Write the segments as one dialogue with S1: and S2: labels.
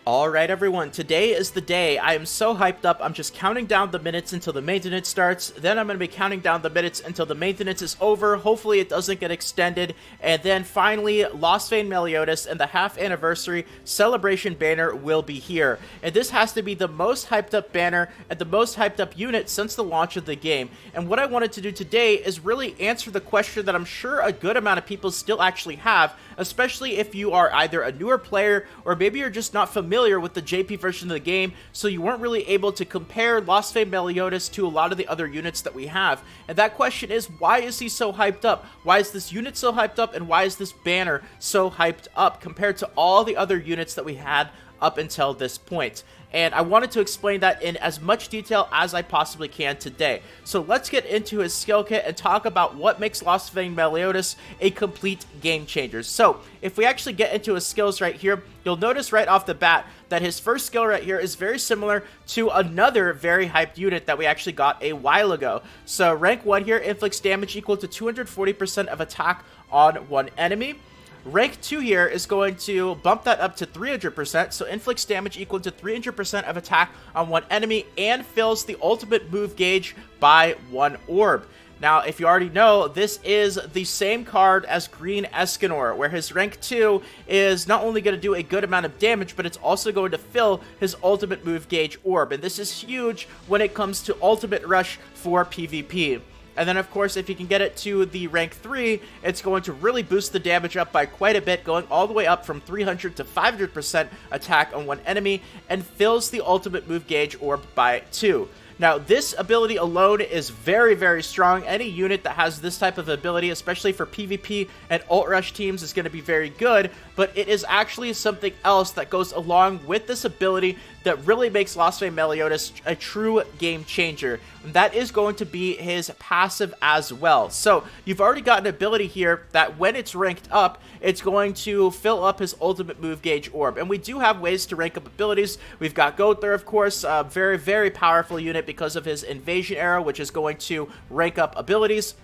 S1: Alright everyone, today is the day. I am so hyped up, I'm just counting down the minutes until the maintenance starts, then I'm going to be counting down the minutes until the maintenance is over, hopefully it doesn't get extended, and then finally, Lost Vein Meliodas and the half anniversary celebration banner will be here. And this has to be the most hyped up banner and the most hyped up unit since the launch of the game. And what I wanted to do today is really answer the question that I'm sure a good amount of people still actually have, especially if you are either a newer player or maybe you're just not familiar with the JP version of the game, so you weren't really able to compare Lost Vein Meliodas to a lot of the other units that we have. And that question is, why is he so hyped up? Why is this unit so hyped up, and why is this banner so hyped up compared to all the other units that we had up until this point? And I wanted to explain that in as much detail as I possibly can today. So let's get into his skill kit and talk about what makes Lost Vein Meliodas a complete game changer. So if we actually get into his skills right here, you'll notice right off the bat that his first skill right here is very similar to another very hyped unit that we actually got a while ago. So rank 1 here inflicts damage equal to 240% of attack on one enemy. Rank 2 here is going to bump that up to 300%, so inflicts damage equal to 300% of attack on one enemy and fills the ultimate move gauge by 1 orb. Now, if you already know, this is the same card as Green Escanor, where his rank 2 is not only going to do a good amount of damage, but it's also going to fill his ultimate move gauge orb, and this is huge when it comes to ultimate rush for PvP. And then, of course, if you can get it to the rank 3, it's going to really boost the damage up by quite a bit, going all the way up from 300 to 500% attack on one enemy, and fills the ultimate move gauge orb by 2. Now, this ability alone is very, very strong. Any unit that has this type of ability, especially for PvP and ult rush teams, is going to be very good, but it is actually something else that goes along with this ability that really makes Lost Vein Meliodas a true game changer. And that is going to be his passive as well. So, you've already got an ability here that when it's ranked up, it's going to fill up his ultimate move gauge orb. And we do have ways to rank up abilities. We've got Gother, of course, a very, very powerful unit because of his invasion arrow, which is going to rank up abilities.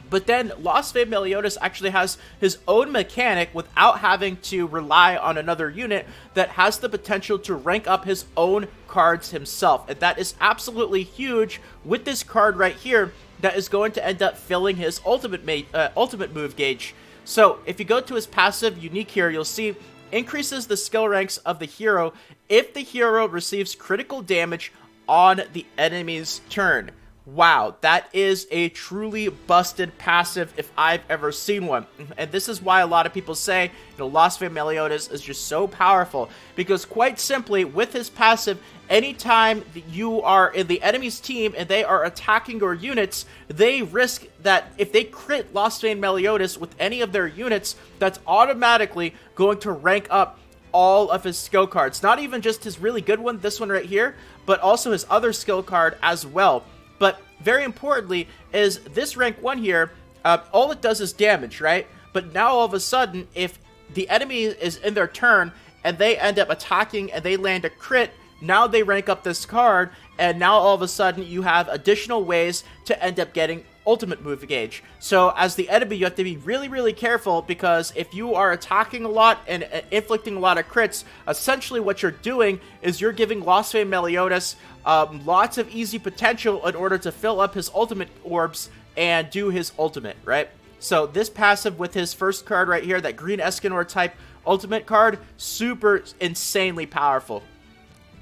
S1: But then Lost Vein Meliodas actually has his own mechanic without having to rely on another unit that has the potential to rank up his own cards himself. And that is absolutely huge with this card right here that is going to end up filling his ultimate move gauge. So if you go to his passive unique here, you'll see increases the skill ranks of the hero if the hero receives critical damage on the enemy's turn. Wow, that is a truly busted passive if I've ever seen one. And this is why a lot of people say, Lost Vein Meliodas is just so powerful. Because quite simply, with his passive, anytime you are in the enemy's team and they are attacking your units, they risk that if they crit Lost Vein Meliodas with any of their units, that's automatically going to rank up all of his skill cards. Not even just his really good one, this one right here, but also his other skill card as well. But very importantly is this rank 1 here, all it does is damage, right? But now all of a sudden, if the enemy is in their turn and they end up attacking and they land a crit, now they rank up this card, and now all of a sudden you have additional ways to end up getting ultimate move gauge. So as the enemy, you have to be really, really careful, because if you are attacking a lot and inflicting a lot of crits, essentially what you're doing is you're giving Lost Vein Meliodas lots of easy potential in order to fill up his ultimate orbs and do his ultimate, right? So this passive with his first card right here, that Green Escanor type ultimate card, super insanely powerful.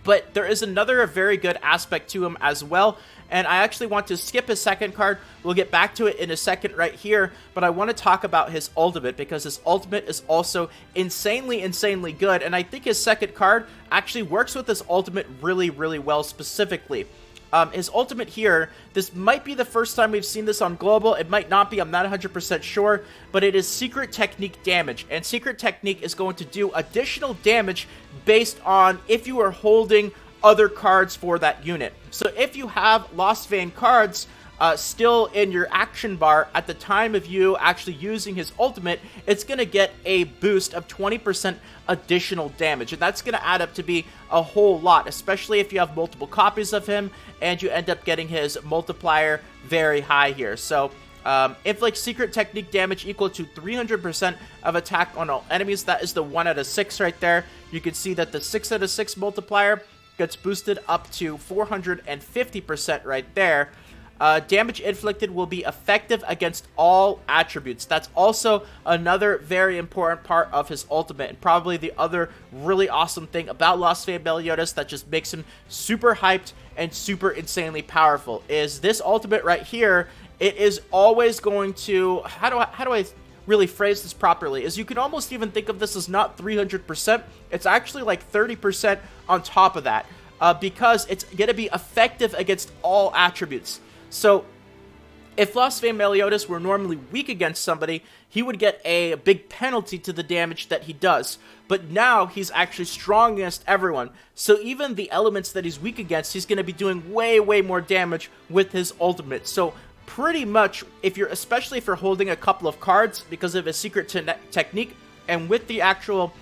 S1: But there is another very good aspect to him as well, and I actually want to skip his second card. We'll get back to it in a second right here, but I want to talk about his ultimate, because his ultimate is also insanely, insanely good, and I think his second card actually works with his ultimate really, really well specifically. His ultimate here, this might be the first time we've seen this on Global, it might not be, I'm not 100% sure, but it is Secret Technique damage, and Secret Technique is going to do additional damage based on if you are holding other cards for that unit. So if you have Lost Vein cards still in your action bar at the time of you actually using his ultimate, it's going to get a boost of 20% additional damage, and that's going to add up to be a whole lot, especially if you have multiple copies of him and you end up getting his multiplier very high here. So inflict secret technique damage equal to 300% of attack on all enemies. That is the 1 out of 6 right there. you can see that the 6 out of 6 multiplier gets boosted up to 450% right there. Damage inflicted will be effective against all attributes. That's also another very important part of his ultimate, and probably the other really awesome thing about Lost Vein Meliodas that just makes him super hyped and super insanely powerful is this ultimate right here. It is always going to, how do I really phrase this properly, is you can almost even think of this as not 300%, it's actually like 30% on top of that, because it's going to be effective against all attributes. So, if Lost Vein Meliodas were normally weak against somebody, he would get a big penalty to the damage that he does. But now, he's actually strong against everyone. So even the elements that he's weak against, he's going to be doing way, way more damage with his ultimate. So, pretty much, especially if you're holding a couple of cards because of his secret technique, and with the actual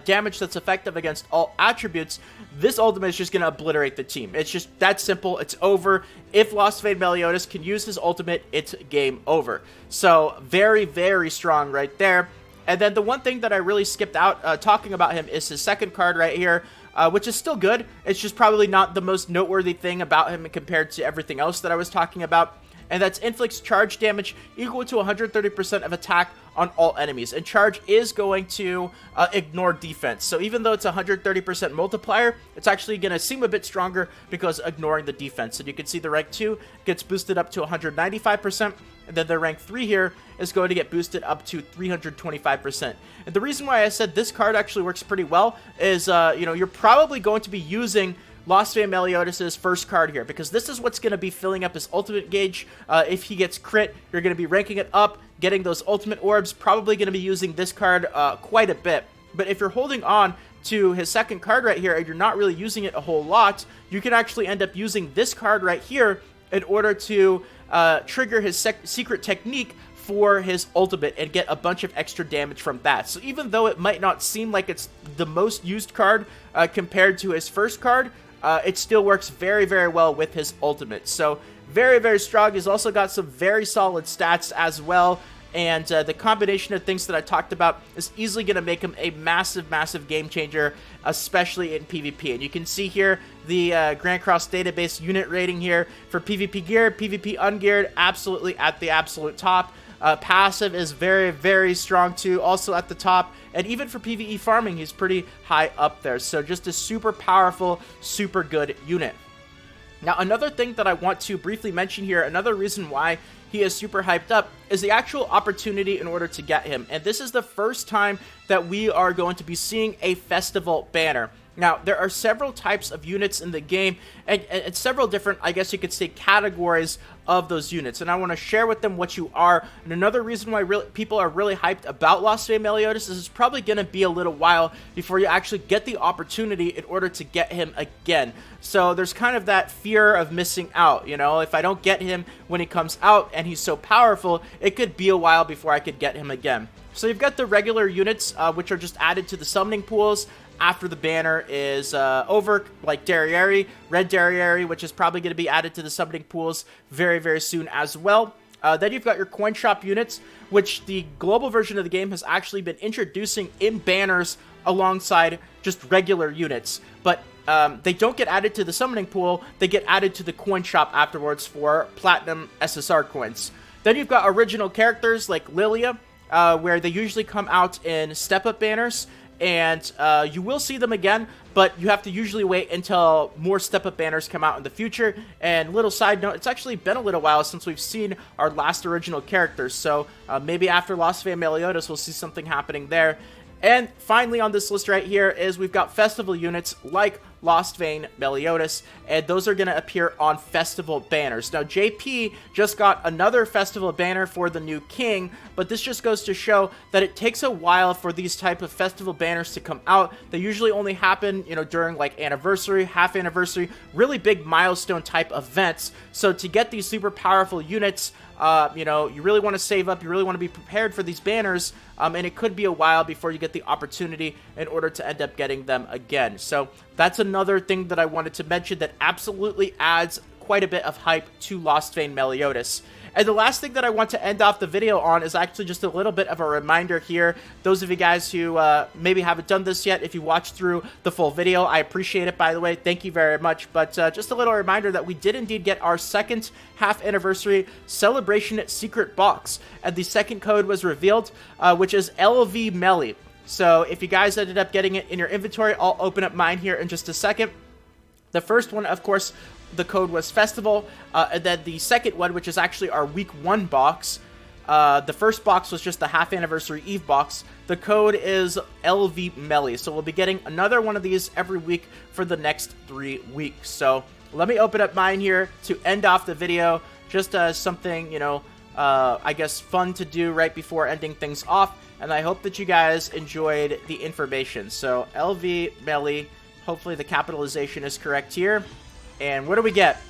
S1: damage that's effective against all attributes, this ultimate is just going to obliterate the team. It's just that simple. It's over. If Lost Vein Meliodas can use his ultimate, it's game over. So very, very strong right there. And then the one thing that I really skipped out talking about him is his second card right here, which is still good. It's just probably not the most noteworthy thing about him compared to everything else that I was talking about. And that's inflicts charge damage equal to 130% of attack on all enemies. And charge is going to ignore defense. So even though it's a 130% multiplier, it's actually going to seem a bit stronger because ignoring the defense. And you can see the rank 2 gets boosted up to 195%. And then the rank 3 here is going to get boosted up to 325%. And the reason why I said this card actually works pretty well is, you're probably going to be using Lost Vein Meliodas' first card here, because this is what's going to be filling up his ultimate gauge. If he gets crit, you're going to be ranking it up, getting those ultimate orbs, probably going to be using this card quite a bit. But if you're holding on to his second card right here and you're not really using it a whole lot, you can actually end up using this card right here in order to trigger his secret technique for his ultimate and get a bunch of extra damage from that. So even though it might not seem like it's the most used card compared to his first card, it still works very, very well with his ultimate. So very, very strong. He's also got some very solid stats as well. And the combination of things that I talked about is easily going to make him a massive, massive game changer, especially in PvP. And you can see here the Grand Cross database unit rating here for PvP geared, PvP ungeared, absolutely at the absolute top. Passive is very, very strong too, also at the top. And even for PvE farming, he's pretty high up there. So just a super powerful, super good unit. Now, another thing that I want to briefly mention here, another reason why he is super hyped up, is the actual opportunity in order to get him. And this is the first time that we are going to be seeing a festival banner. Now, there are several types of units in the game, and several different, I guess you could say, categories of those units, and I want to share with them what you are. And another reason why people are really hyped about Lost Vein Meliodas is it's probably going to be a little while before you actually get the opportunity in order to get him again. So there's kind of that fear of missing out, if I don't get him when he comes out and he's so powerful, it could be a while before I could get him again. So you've got the regular units, which are just added to the summoning pools after the banner is over, like Derriere, Red Derriere, which is probably going to be added to the summoning pools very, very soon as well. Then you've got your coin shop units, which the global version of the game has actually been introducing in banners alongside just regular units. But they don't get added to the summoning pool, they get added to the coin shop afterwards for platinum SSR coins. Then you've got original characters like Lilia, where they usually come out in step-up banners. And you will see them again, but you have to usually wait until more step-up banners come out in the future. And little side note, it's actually been a little while since we've seen our last original characters, so maybe after Lost Vein Meliodas we'll see something happening there. And finally on this list right here is we've got festival units like Lost Vein Meliodas, and those are going to appear on festival banners. Now, JP just got another festival banner for the new king, but this just goes to show that it takes a while for these type of festival banners to come out. They usually only happen, during like anniversary, half anniversary, really big milestone type events. So to get these super powerful units, you really want to save up, you really want to be prepared for these banners, and it could be a while before you get the opportunity in order to end up getting them again. So that's another thing that I wanted to mention that absolutely adds quite a bit of hype to Lost Vein Meliodas. And the last thing that I want to end off the video on is actually just a little bit of a reminder here. Those of you guys who maybe haven't done this yet, if you watched through the full video, I appreciate it, by the way. Thank you very much. But just a little reminder that we did indeed get our second half anniversary celebration secret box. And the second code was revealed, which is LV Meli. So if you guys ended up getting it in your inventory, I'll open up mine here in just a second. The first one, of course, the code was Festival, and then the second one, which is actually our week 1 box. The first box was just the half anniversary Eve box. The code is LV Meli, so we'll be getting another one of these every week for the next 3 weeks. So let me open up mine here to end off the video, just as something, you know, I guess fun to do right before ending things off. And I hope that you guys enjoyed the information. So LV Meli, hopefully the capitalization is correct here. And what do we get?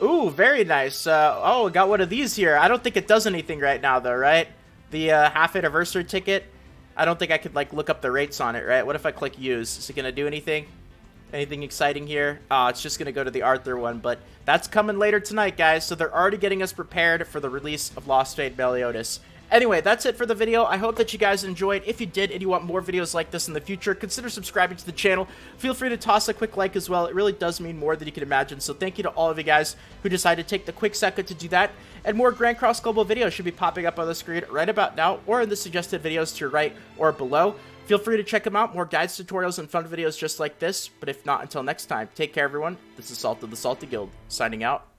S1: Ooh, very nice. Oh, we got one of these here. I don't think it does anything right now, though, right? The half anniversary ticket. I don't think I could, like, look up the rates on it, right? What if I click use? Is it going to do anything? Anything exciting here? It's just going to go to the Arthur one, but that's coming later tonight, guys. So they're already getting us prepared for the release of Lost Fate Meliodas. Anyway, that's it for the video. I hope that you guys enjoyed. If you did and you want more videos like this in the future, consider subscribing to the channel. Feel free to toss a quick like as well. It really does mean more than you can imagine. So thank you to all of you guys who decided to take the quick second to do that. And more Grand Cross Global videos should be popping up on the screen right about now or in the suggested videos to your right or below. Feel free to check them out. More guides, tutorials, and fun videos just like this. But if not, until next time, take care, everyone. This is Salt of the Salty Guild, signing out.